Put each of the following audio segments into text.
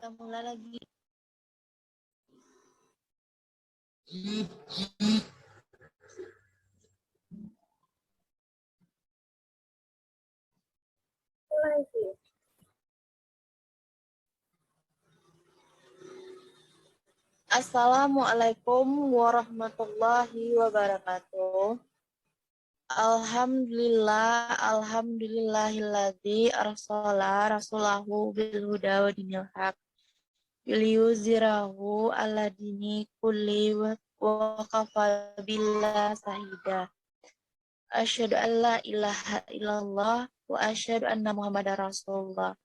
Kita mulai lagi. Mulai sih. Assalamualaikum warahmatullahi wabarakatuh. Alhamdulillahilladzi arsala rasulahu bil huda wa dinil haq liyuzhirahu ala dini kulli wa kafa billah sahida. Asyhadu an la ilaha illallah wa asyhadu anna muhammadar rasulullah.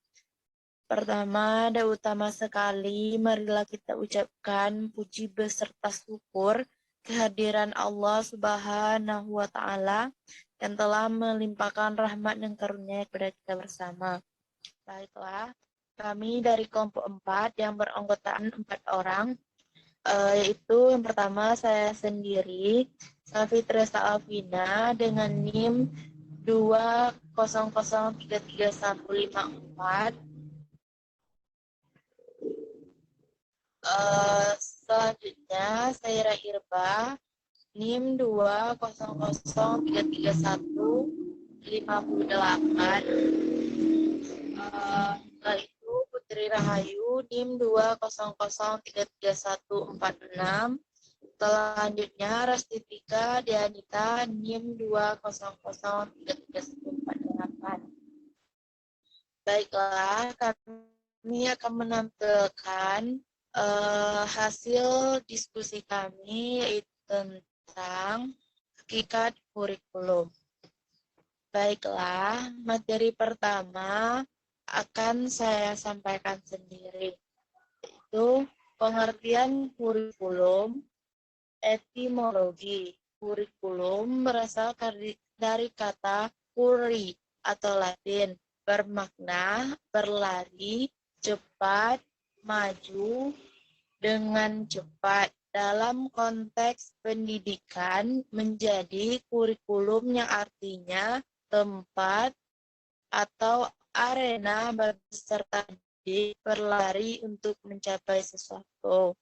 Pertama dan utama sekali, marilah kita ucapkan puji beserta syukur kehadiran Allah Subhanahu wa Ta'ala yang telah melimpahkan rahmat dan karunia kepada kita bersama. Baiklah, kami dari kelompok 4 yang beranggotaan 4 orang, yaitu yang pertama saya sendiri, Safitria Alvina dengan NIM 200335154. Selanjutnya saya Irba NIM 200335158. Setelah itu Putri Rahayu NIM 200335146. Selanjutnya Rastifika Dianita NIM 200335148. Baiklah, kami akan menampilkan hasil diskusi kami, yaitu tentang hakikat kurikulum. Baiklah, materi pertama akan saya sampaikan sendiri, yaitu pengertian kurikulum. Etimologi kurikulum berasal dari kata kuri atau Latin, bermakna berlari, cepat, maju dengan cepat. Dalam konteks pendidikan menjadi kurikulum yang artinya tempat atau arena bagi peserta didik berlari untuk mencapai sesuatu.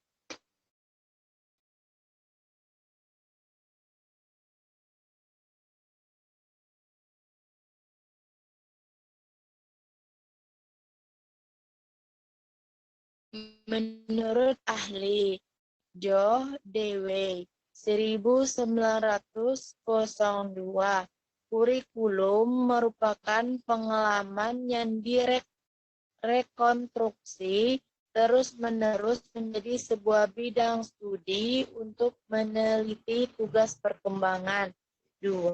Menurut ahli Joh Dewey 1902, kurikulum merupakan pengalaman yang direkonstruksi terus-menerus menjadi sebuah bidang studi untuk meneliti tugas perkembangan. 2.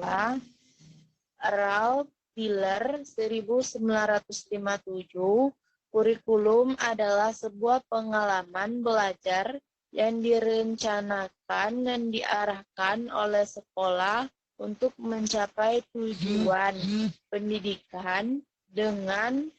Ralph Miller 1957, kurikulum adalah sebuah pengalaman belajar yang direncanakan dan diarahkan oleh sekolah untuk mencapai tujuan pendidikan dengan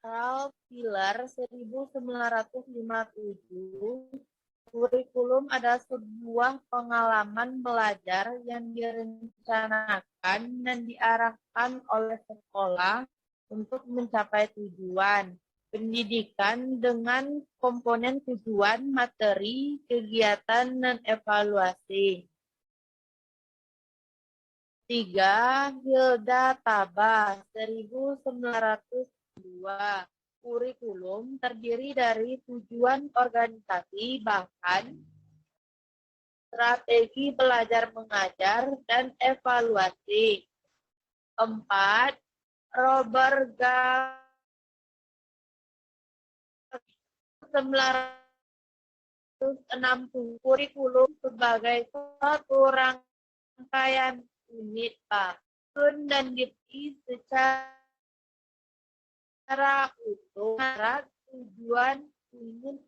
Ralph Pilar 1957, kurikulum adalah sebuah pengalaman belajar yang direncanakan dan diarahkan oleh sekolah untuk mencapai tujuan pendidikan dengan komponen tujuan, materi, kegiatan, dan evaluasi. 3. Hilda Tabah 1902. Kurikulum terdiri dari tujuan organisasi, bahkan strategi belajar mengajar, dan evaluasi. 4. Robert Gall 1960. Kurikulum sebagai suatu rangkaian unit susun dan diri secara utuh syarat tujuan unit.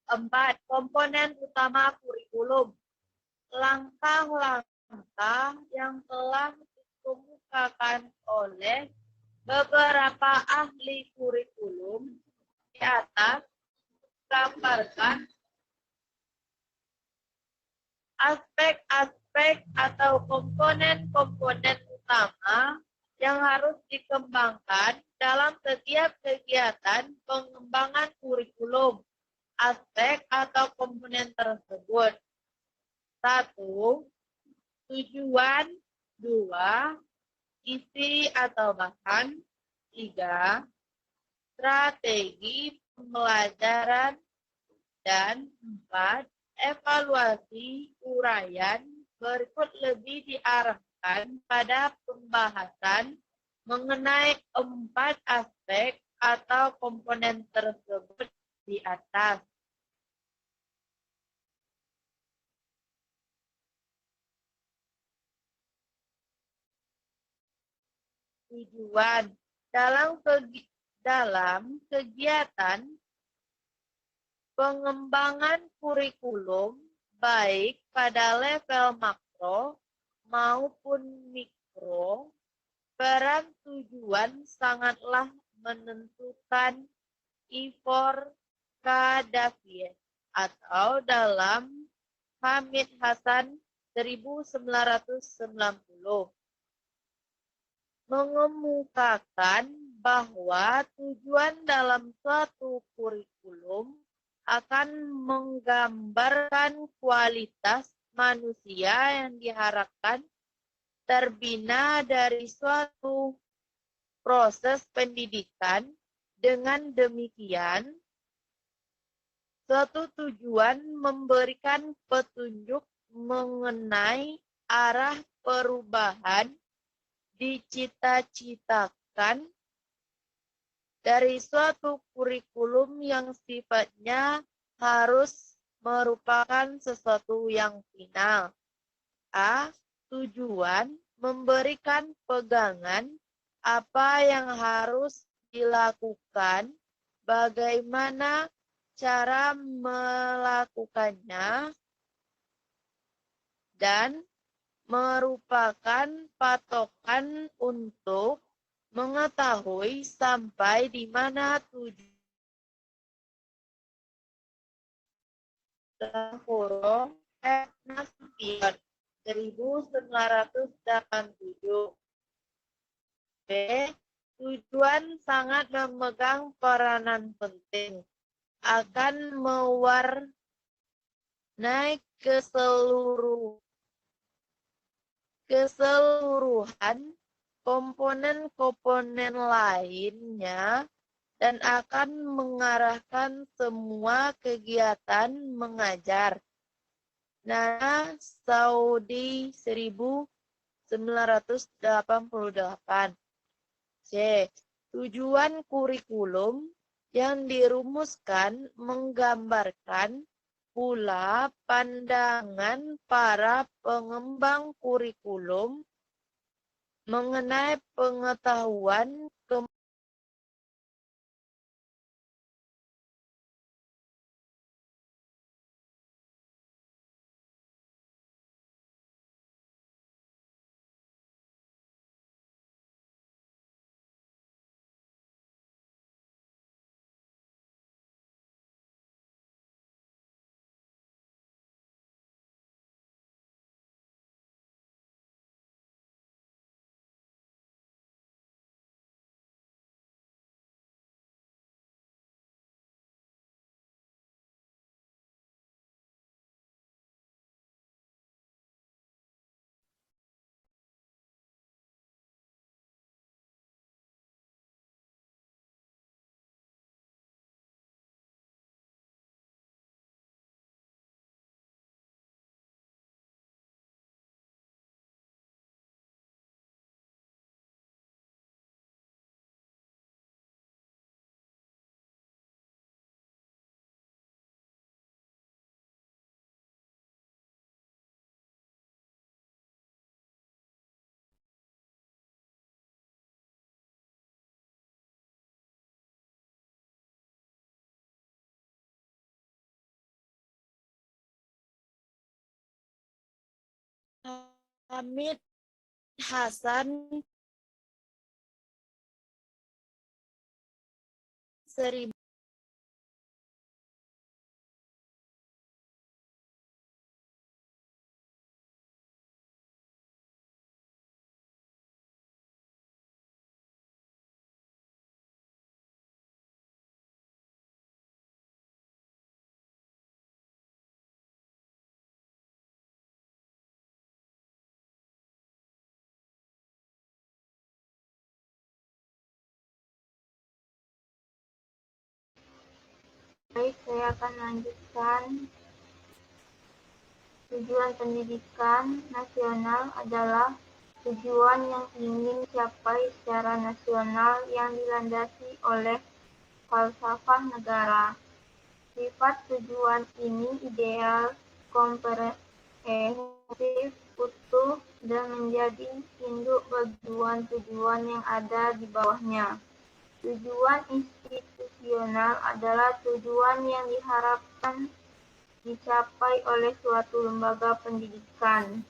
4. Komponen utama kurikulum. Langkah-langkah yang telah dikemukakan oleh beberapa ahli kurikulum di atas gambarkan aspek-aspek atau komponen-komponen utama yang harus dikembangkan dalam setiap kegiatan pengembangan kurikulum. Aspek atau komponen tersebut. 1. Tujuan. 2. Isi atau bahan. 3. Strategi pembelajaran. Dan 4. Evaluasi uraian berikut lebih diarahkan pada pembahasan mengenai 4 aspek atau komponen tersebut di atas. Tujuan. Dalam kegiatan pengembangan kurikulum, baik pada level makro maupun mikro, peran tujuan sangatlah menentukan. Ivor K. Davies atau dalam Hamid Hasan 1990 mengemukakan bahwa tujuan dalam suatu kurikulum akan menggambarkan kualitas manusia yang diharapkan terbina dari suatu proses pendidikan. Dengan demikian, suatu tujuan memberikan petunjuk mengenai arah perubahan dicita-citakan dari suatu kurikulum yang sifatnya harus merupakan sesuatu yang final. A. Tujuan memberikan pegangan apa yang harus dilakukan, bagaimana cara melakukannya, dan merupakan patokan untuk mengetahui sampai di mana tujuan. 1987. B. Tujuan sangat memegang peranan penting akan mewarnai keseluruhan komponen-komponen lainnya dan akan mengarahkan semua kegiatan mengajar. Nana Saudi 1988. C. Tujuan kurikulum yang dirumuskan menggambarkan pula pandangan para pengembang kurikulum mengenai pengetahuan Hamid Hasan 1000. Baik, saya akan lanjutkan. Tujuan pendidikan nasional adalah tujuan yang ingin dicapai secara nasional yang dilandasi oleh falsafah negara. Sifat tujuan ini ideal, komprehensif, utuh, dan menjadi induk bagi tujuan-tujuan yang ada di bawahnya. Tujuan institusional adalah tujuan yang diharapkan dicapai oleh suatu lembaga pendidikan.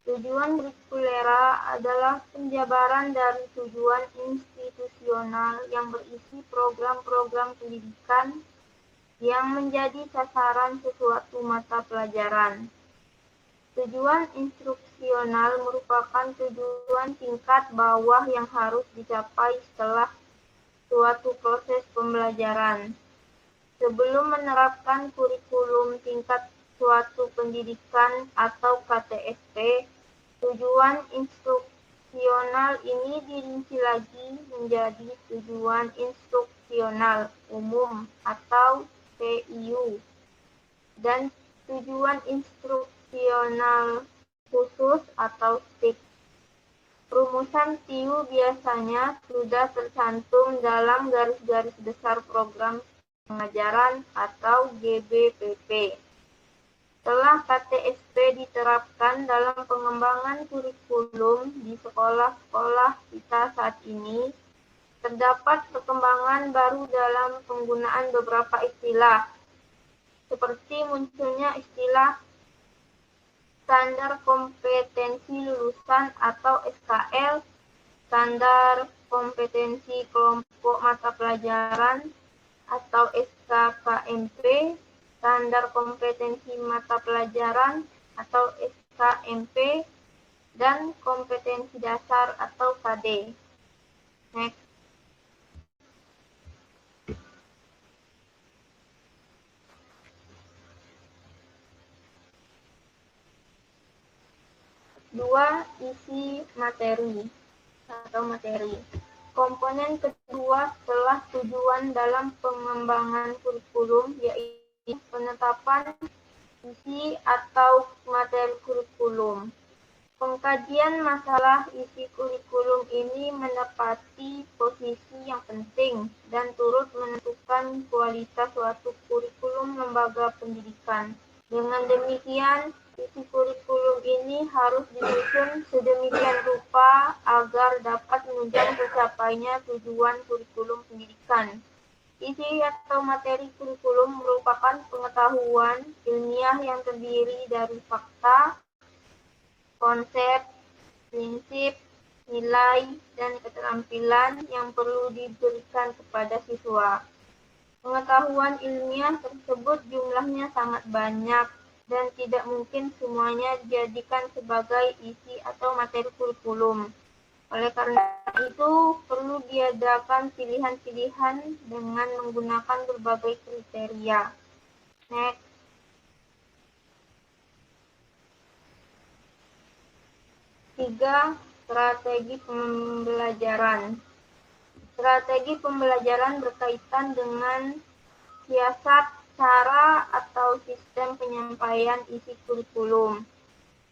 Tujuan kurikulera adalah penjabaran dari tujuan institusional yang berisi program-program pendidikan yang menjadi sasaran sesuatu mata pelajaran. Tujuan instruksional merupakan tujuan tingkat bawah yang harus dicapai setelah suatu proses pembelajaran. Sebelum menerapkan kurikulum tingkat suatu pendidikan atau KTSP, tujuan instruksional ini dirinci lagi menjadi tujuan instruksional umum atau TIU dan tujuan instruksional khusus atau STIK. Rumusan TIU biasanya sudah tercantum dalam garis-garis besar program pengajaran atau GBPP. Setelah KTSP diterapkan dalam pengembangan kurikulum di sekolah-sekolah kita saat ini, terdapat perkembangan baru dalam penggunaan beberapa istilah, seperti munculnya istilah standar kompetensi lulusan atau SKL, standar kompetensi kelompok mata pelajaran atau SKKMP, standar kompetensi mata pelajaran atau SKMP, dan kompetensi dasar atau KD. Next. 2. Isi materi atau materi. Komponen kedua setelah tujuan dalam pengembangan kurikulum yaitu penetapan isi atau materi kurikulum. Pengkajian masalah isi kurikulum ini menepati posisi yang penting dan turut menentukan kualitas suatu kurikulum lembaga pendidikan. Dengan demikian, isi kurikulum ini harus disusun sedemikian rupa agar dapat menunjang tercapainya tujuan kurikulum pendidikan. Isi atau materi kurikulum merupakan pengetahuan ilmiah yang terdiri dari fakta, konsep, prinsip, nilai, dan keterampilan yang perlu diberikan kepada siswa. Pengetahuan ilmiah tersebut jumlahnya sangat banyak dan tidak mungkin semuanya dijadikan sebagai isi atau materi kurikulum. Oleh karena itu, perlu diadakan pilihan-pilihan dengan menggunakan berbagai kriteria. Next. Tiga, strategi pembelajaran. Strategi pembelajaran berkaitan dengan siasat, cara, atau sistem penyampaian isi kurikulum.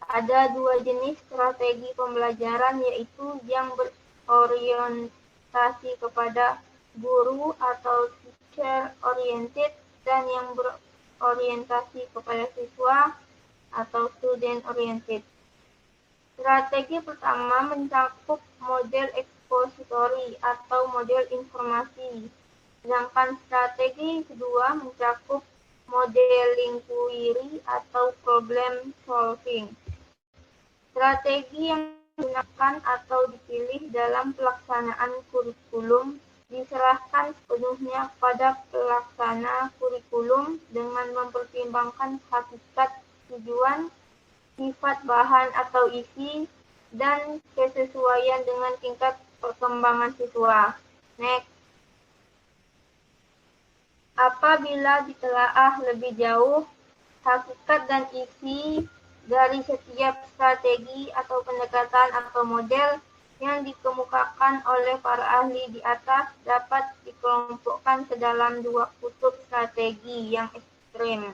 Ada dua jenis strategi pembelajaran, yaitu yang berorientasi kepada guru atau teacher oriented dan yang berorientasi kepada siswa atau student oriented. Strategi pertama mencakup model ekspositori atau model informasi, sedangkan strategi kedua mencakup model inquiry atau problem solving. Strategi yang digunakan atau dipilih dalam pelaksanaan kurikulum diserahkan sepenuhnya pada pelaksana kurikulum dengan mempertimbangkan hakikat, tujuan, sifat bahan atau isi, dan kesesuaian dengan tingkat perkembangan siswa. Next. Apabila ditelaah lebih jauh, hakikat dan isi dari setiap strategi atau pendekatan atau model yang dikemukakan oleh para ahli di atas dapat dikelompokkan ke dalam dua kutub strategi yang ekstrem,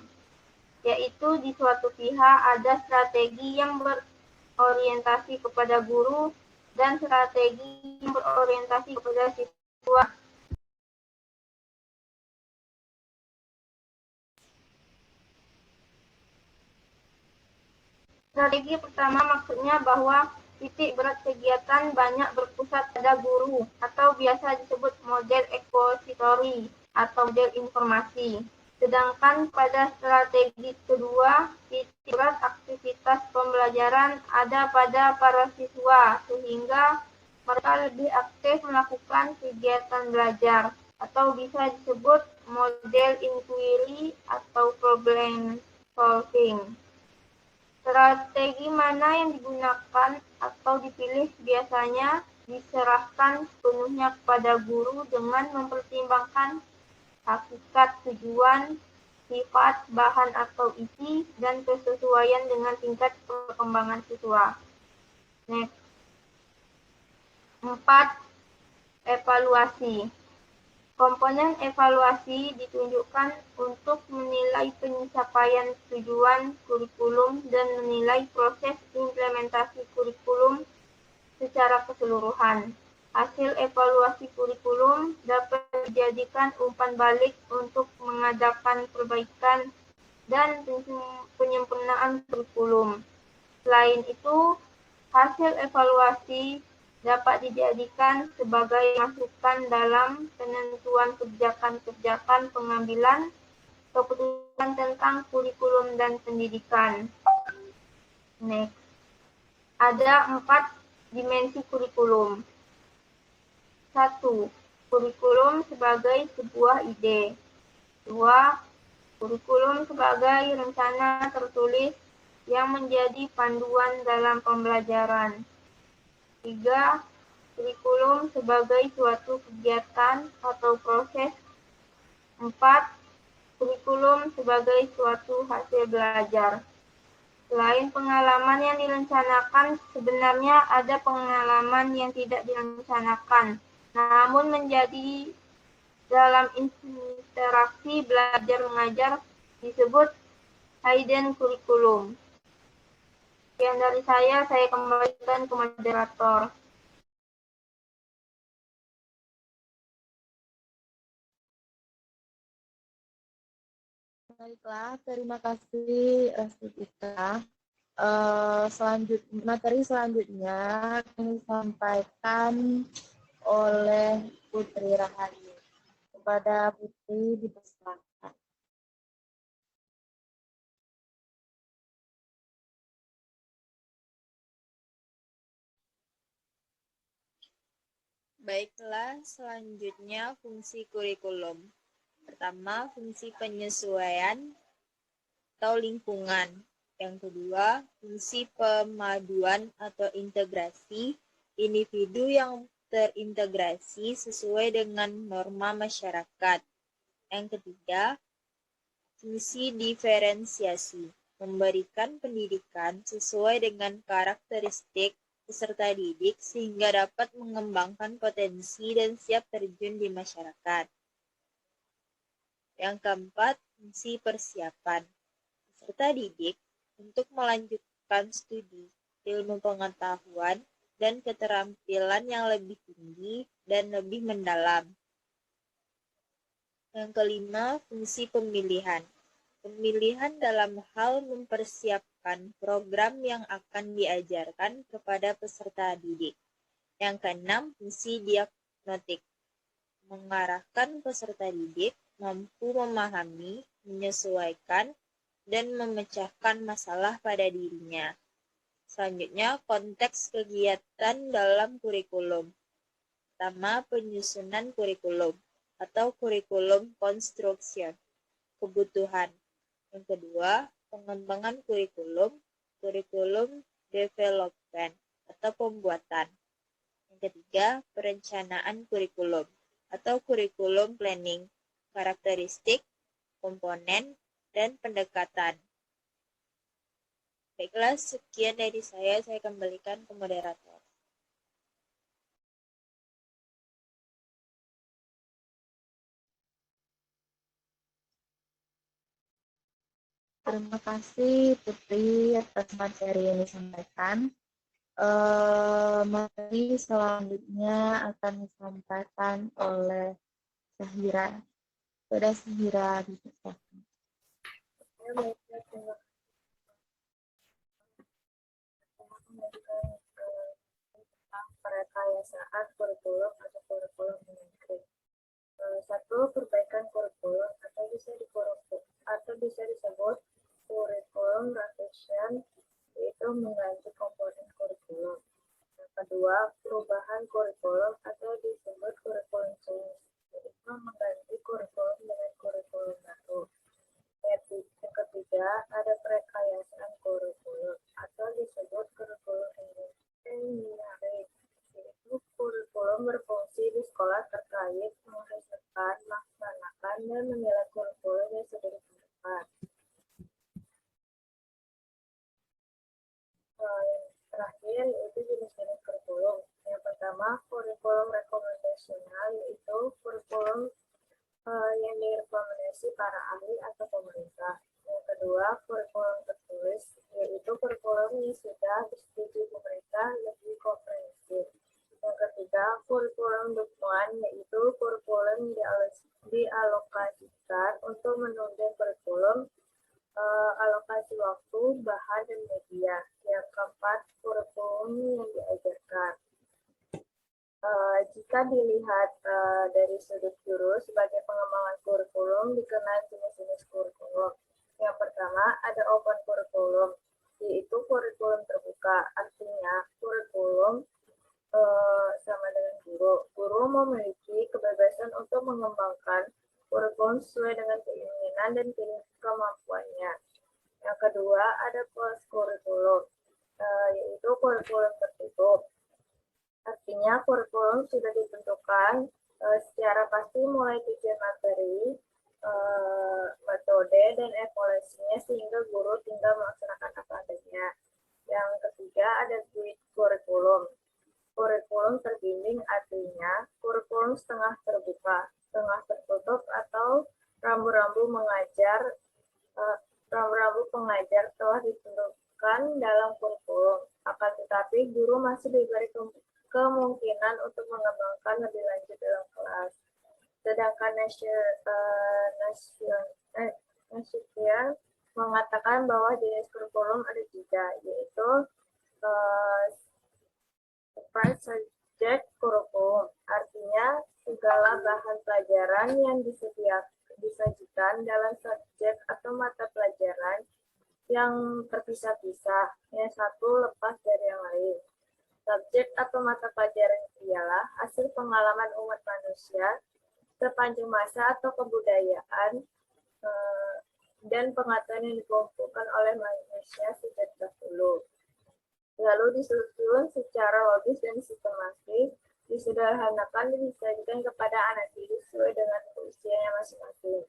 yaitu di suatu pihak ada strategi yang berorientasi kepada guru dan strategi yang berorientasi kepada siswa. Strategi pertama maksudnya bahwa titik berat kegiatan banyak berpusat pada guru atau biasa disebut model ekspositori atau model informasi. Sedangkan pada strategi kedua, titik berat aktivitas pembelajaran ada pada para siswa sehingga mereka lebih aktif melakukan kegiatan belajar atau bisa disebut model inquiry atau problem solving. Strategi mana yang digunakan atau dipilih biasanya diserahkan sepenuhnya kepada guru dengan mempertimbangkan hakikat, tujuan, sifat, bahan atau isi, dan kesesuaian dengan tingkat perkembangan siswa. Next. 4. Evaluasi. Komponen evaluasi ditunjukkan untuk menilai pencapaian tujuan kurikulum dan menilai proses implementasi kurikulum secara keseluruhan. Hasil evaluasi kurikulum dapat dijadikan umpan balik untuk mengadakan perbaikan dan penyempurnaan kurikulum. Selain itu, hasil evaluasi dapat dijadikan sebagai masukan dalam penentuan kebijakan-kebijakan pengambilan keputusan tentang kurikulum dan pendidikan. Next. Ada 4 dimensi kurikulum. 1. Kurikulum sebagai sebuah ide. 2. Kurikulum sebagai rencana tertulis yang menjadi panduan dalam pembelajaran. 3. Kurikulum sebagai suatu kegiatan atau proses. 4. Kurikulum sebagai suatu hasil belajar. Selain pengalaman yang direncanakan, sebenarnya ada pengalaman yang tidak direncanakan, namun menjadi dalam interaksi belajar mengajar disebut hidden curriculum. Sekian dari saya kembalikan ke moderator. Baiklah, terima kasih Rastika. Materi selanjutnya akan disampaikan oleh Putri Rahayu. Kepada Putri dipersilakan. Baiklah, selanjutnya fungsi kurikulum. Pertama, fungsi penyesuaian atau lingkungan. Yang kedua, fungsi pemaduan atau integrasi individu yang terintegrasi sesuai dengan norma masyarakat. Yang ketiga, fungsi diferensiasi, memberikan pendidikan sesuai dengan karakteristik peserta didik sehingga dapat mengembangkan potensi dan siap terjun di masyarakat. Yang keempat, fungsi persiapan peserta didik untuk melanjutkan studi ilmu pengetahuan dan keterampilan yang lebih tinggi dan lebih mendalam. Yang kelima, fungsi pemilihan. Pemilihan dalam hal mempersiapkan program yang akan diajarkan kepada peserta didik. Yang keenam, fungsi diagnostik. Mengarahkan peserta didik mampu memahami, menyesuaikan, dan memecahkan masalah pada dirinya. Selanjutnya, konteks kegiatan dalam kurikulum. Pertama, penyusunan kurikulum atau kurikulum construction, kebutuhan. Yang kedua, pengembangan kurikulum, kurikulum development atau pembuatan. Yang ketiga, perencanaan kurikulum atau kurikulum planning, karakteristik, komponen, dan pendekatan. Baiklah, sekian dari saya kembalikan ke moderator. Terima kasih Putri atas materi yang disampaikan. Materi selanjutnya akan disampaikan oleh Sahira. Pada Sahira dipersilakan. Perekayasaan kurikulum atau kurikulum Mendikbud. Satu, perbaikan kurikulum atau bisa disebut kurikulum revision, yaitu mengganti komponen kurikulum. Yang kedua, perubahan kurikulum atau disebut kurikulum change, yaitu mengganti kurikulum dengan kurikulum baru. Yang ketiga, ada perekayasaan kurikulum atau disebut kurikulum engineering, yaitu kurikulum berfungsi di sekolah terkait menghasilkan, melaksanakan, dan menilai kurikulum yang sudah ditentukan. Yang terakhir yaitu jenis-jenis kurikulum. Yang pertama, kurikulum rekomendasial, yaitu kurikulum yang direkomendasi para ahli atau pemerintah. Yang kedua, kurikulum tertulis, yaitu kurikulum yang sudah disetujui pemerintah lebih komprehensif. Yang ketiga, kurikulum dukungan, yaitu kurikulum dialokasikan untuk menunjang kurikulum, alokasi waktu, bahan, dan media. Yang keempat, kurikulum yang diajarkan. Jika dilihat dari sudut guru sebagai pengembangan kurikulum, dikenal jenis-jenis kurikulum. Yang pertama, ada open kurikulum, yaitu kurikulum terbuka. Artinya, kurikulum sama dengan guru. Guru memiliki kebebasan untuk mengembangkan kurikulum sesuai dengan keinginan dan kemampuannya. Yang kedua, ada closed kurikulum, yaitu kurikulum tertutup. Artinya, kurikulum sudah ditentukan secara pasti mulai tujuan materi, metode, dan evaluasinya sehingga guru tinggal melaksanakan apa adanya. kurikulum setengah terbuka, setengah tertutup, atau rambu-rambu pengajar telah ditentukan dalam kurikulum. Akan tetapi, guru masih diberi kemungkinan untuk mengembangkan lebih lanjut dalam kelas. Sedangkan Nasution mengatakan bahwa jenis kurikulum ada 3, yaitu separate subject kurikulum, artinya segala bahan pelajaran yang disajikan dalam subjek atau mata pelajaran yang terpisah-pisah, yang satu lepas dari yang lain. Subjek atau mata pelajaran ialah hasil pengalaman umat manusia sepanjang masa atau kebudayaan dan pengetahuan yang dikumpulkan oleh manusia sejak dahulu. Lalu disusun secara logis dan sistematis, disederhanakan dan disajikan kepada anak didik sesuai dengan usianya masing-masing.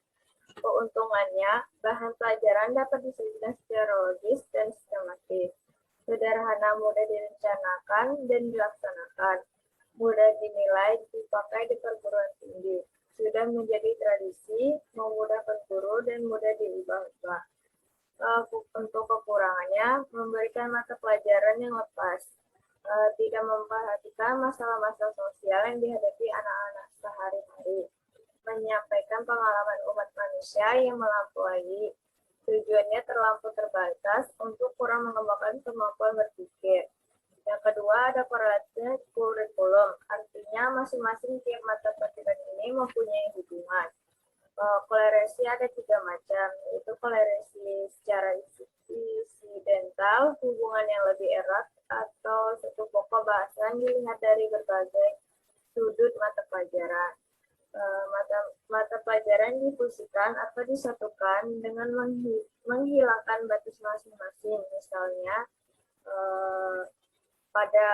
Keuntungannya, bahan pelajaran dapat disajikan secara logis dan sistematis, sederhana, mudah direncanakan dan dilaksanakan, mudah dinilai dipakai di perguruan tinggi, sudah menjadi tradisi, memudahkan guru, dan mudah diubah-ubah. Untuk kekurangannya, memberikan mata pelajaran yang lepas, tidak memperhatikan masalah-masalah sosial yang dihadapi anak-anak sehari-hari, menyampaikan pengalaman umat manusia yang melampaui, tujuannya terlampau terbatas untuk kurang mengembangkan kemampuan berpikir. Yang kedua, ada korelasi kurikulum, artinya masing-masing tiap mata pelajaran ini mempunyai hubungan. Kolerasi ada 3 macam, yaitu kolerasi secara insidental, hubungan yang lebih erat, atau satu pokok bahasan dilihat dari berbagai sudut mata pelajaran. Mata pelajaran difusikan atau disatukan dengan menghilangkan batas masing-masing, misalnya pada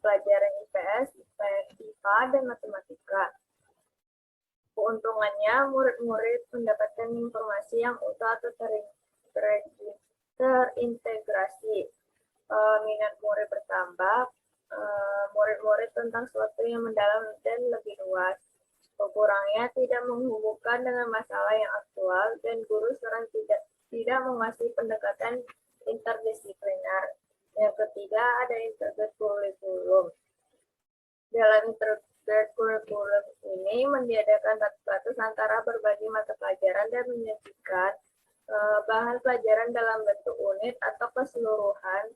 pelajaran IPS, IPA, dan matematika. Keuntungannya, murid-murid mendapatkan informasi yang utuh atau terintegrasi. Minat murid bertambah, murid-murid tentang sesuatu yang mendalam dan lebih luas. Kekurangnya, tidak menghubungkan dengan masalah yang aktual, dan guru sering tidak menguasai pendekatan interdisipliner. Yang ketiga, ada integrated kurikulum. Dalam integrated kurikulum ini meniadakan batas antara berbagai mata pelajaran dan menyajikan bahan pelajaran dalam bentuk unit atau keseluruhan,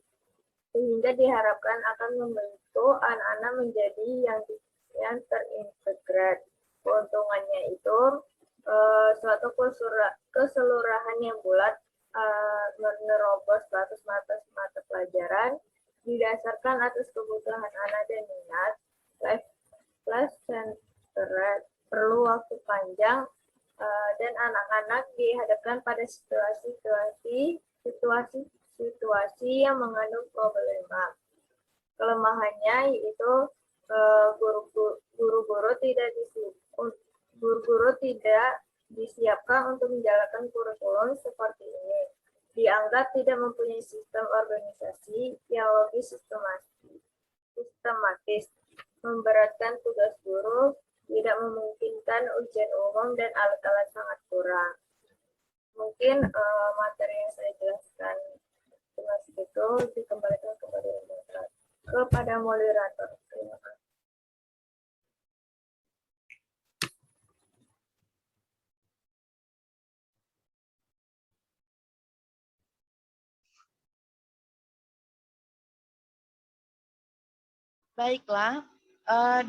sehingga diharapkan akan membentuk anak-anak menjadi yang terintegrat. Keuntungannya itu suatu keseluruhan yang bulat, menerobos batas mata pelajaran, didasarkan atas kebutuhan anak dan minat, centered, perlu waktu panjang, dan anak-anak dihadapkan pada situasi yang mengandung problema. Kelemahannya yaitu guru-guru tidak disiapkan untuk menjalankan kurikulum seperti ini. Dianggap tidak mempunyai sistem organisasi yang logis sistematis, memberatkan tugas guru, tidak memungkinkan ujian umum, dan alat-alat sangat kurang. Mungkin materi yang saya jelaskan cuma segitu, dikembalikan kepada moderator. Terima kasih. Baiklah,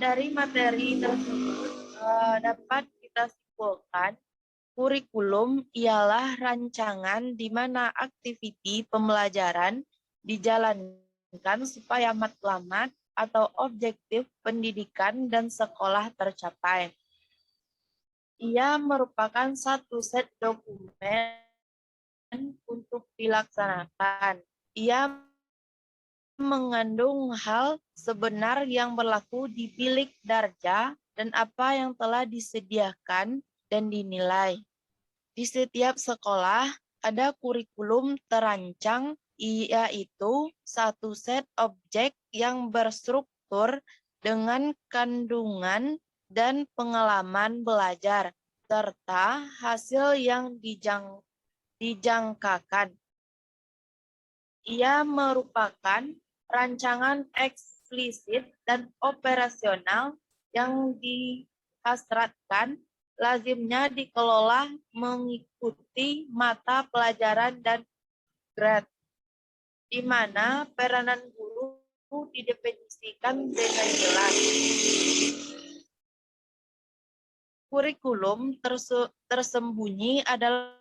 dari materi tersebut dapat kita simpulkan kurikulum ialah rancangan di mana aktiviti pembelajaran dijalankan supaya matlamat atau objektif pendidikan dan sekolah tercapai. Ia merupakan satu set dokumen untuk dilaksanakan. Ia mengandung hal sebenar yang berlaku di bilik darjah dan apa yang telah disediakan dan dinilai. Di setiap sekolah ada kurikulum terancang, yaitu satu set objek yang berstruktur dengan kandungan dan pengalaman belajar, serta hasil yang dijangkakan. Ia merupakan rancangan eksplisit dan operasional yang dihasratkan lazimnya dikelola mengikuti mata pelajaran dan grade, di mana peranan guru didefinisikan dengan jelas. Kurikulum tersembunyi adalah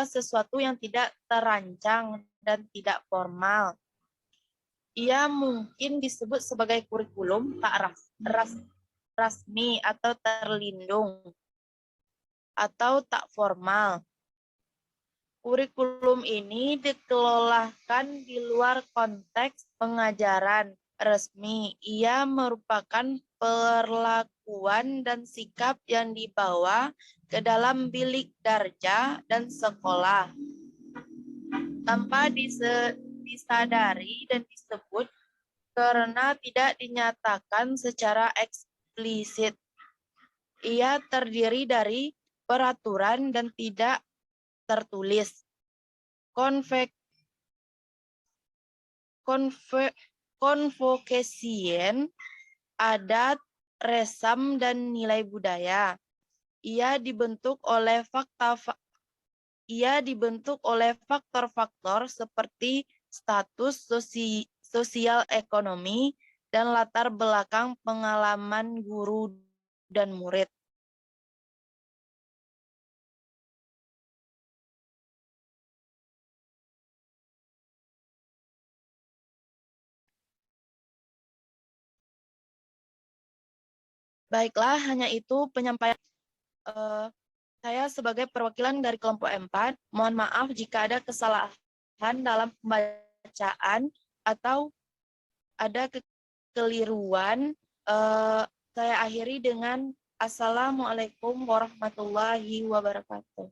sesuatu yang tidak terancang dan tidak formal. Ia mungkin disebut sebagai kurikulum tak rasmi atau terlindung, atau tak formal. Kurikulum ini dikelolakan di luar konteks pengajaran resmi. Ia merupakan perlakuan dan sikap yang dibawa ke dalam bilik darjah dan sekolah tanpa disadari dan disebut karena tidak dinyatakan secara eksplisit. Ia terdiri dari peraturan dan tidak tertulis, konvokasien, adat, resam, dan nilai budaya. Ia dibentuk oleh faktor-faktor seperti status sosial ekonomi dan latar belakang pengalaman guru dan murid. Baiklah, hanya itu penyampaian saya sebagai perwakilan dari kelompok 4. Mohon maaf jika ada kesalahan dalam pembacaan atau ada kekeliruan. Saya akhiri dengan Assalamualaikum warahmatullahi wabarakatuh.